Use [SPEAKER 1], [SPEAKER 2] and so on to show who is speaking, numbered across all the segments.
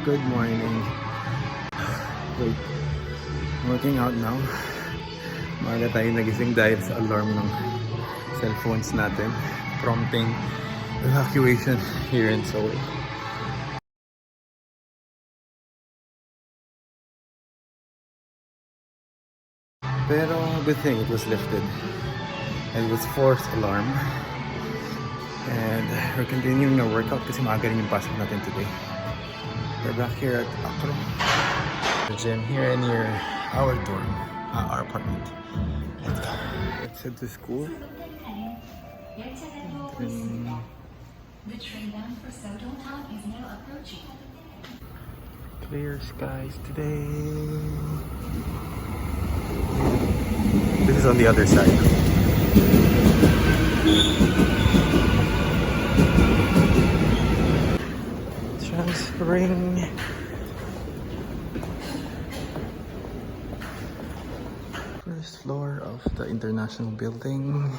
[SPEAKER 1] Good morning. Wait, working out now. Maaga tayo nagising dahil sa alarm ng cellphones natin, prompting evacuation here in Seoul. Pero good thing it was lifted. And it was fourth alarm. And we're continuing our workout kasi maaga rin yung pasok natin today. We're back here at Akro. The gym here near our dorm, our apartment. Let's go. Let's head to school. The train bound for Seoul town is now approaching. Clear skies today. This is on the other side. Transferring. First floor of the international building.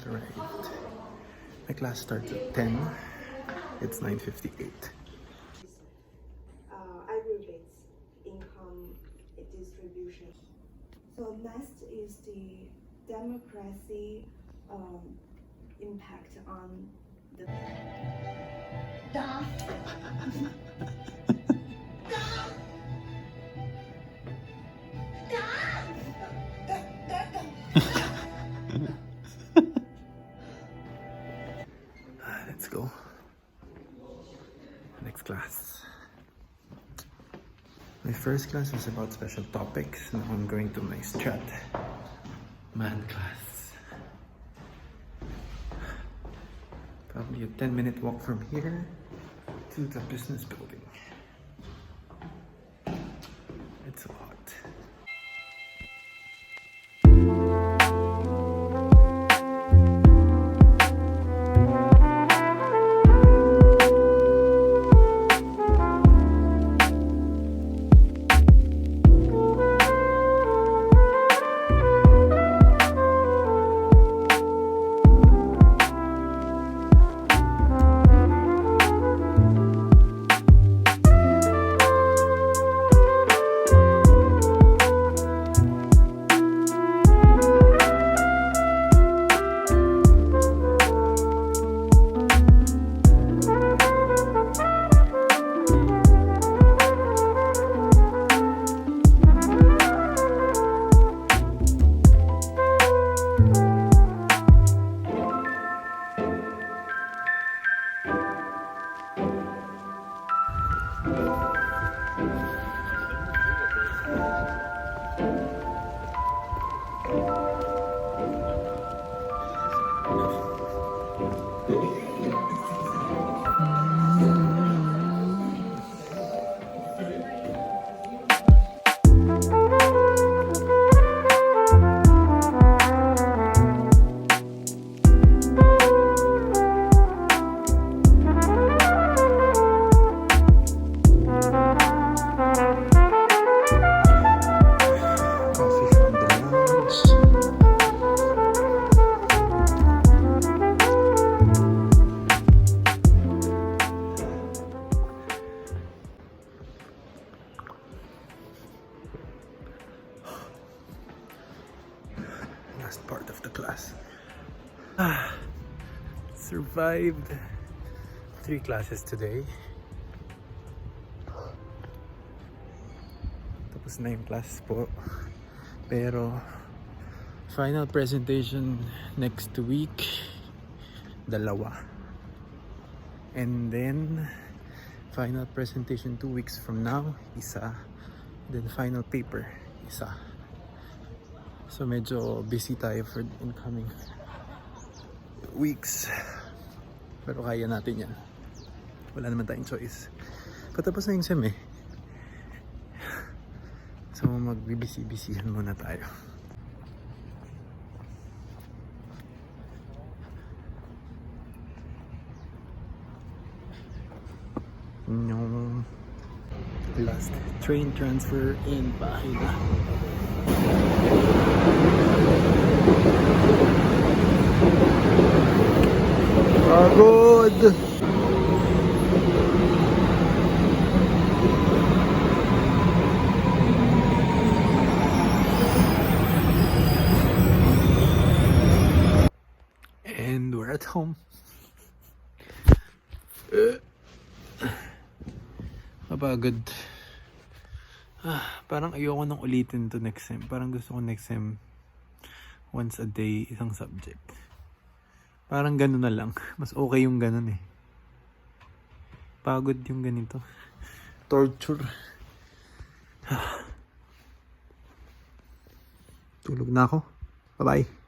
[SPEAKER 1] Alright. My class starts at 10. It's 9:58.
[SPEAKER 2] Aggregates income distribution. So next is the democracy impact on the.
[SPEAKER 1] Let's go. Next class. My first class was about special topics. Now I'm going to my strat math class. Probably a 10-minute walk from here to the business building. It's a lot. Last part of the class. Survived 3 classes today. Tapos na yung class po. Pero final presentation next week, 2. And then final presentation 2 weeks from now, 1. Then final paper, 1. So medyo busy tayo for incoming weeks. Pero kaya natin yan. Wala naman tayong choice. Patapos na yung sem eh. So magbibisi-bisihan muna tayo. Yung last train transfer in bahay na. Pagod! And we're at home. Mapagod. Parang ayoko nang ulitin to next sem. Parang gusto ko next sem once a day, isang subject. Parang ganun na lang. Mas okay yung ganun eh. Pagod yung ganito. Torture. Tulog na ako. Bye-bye.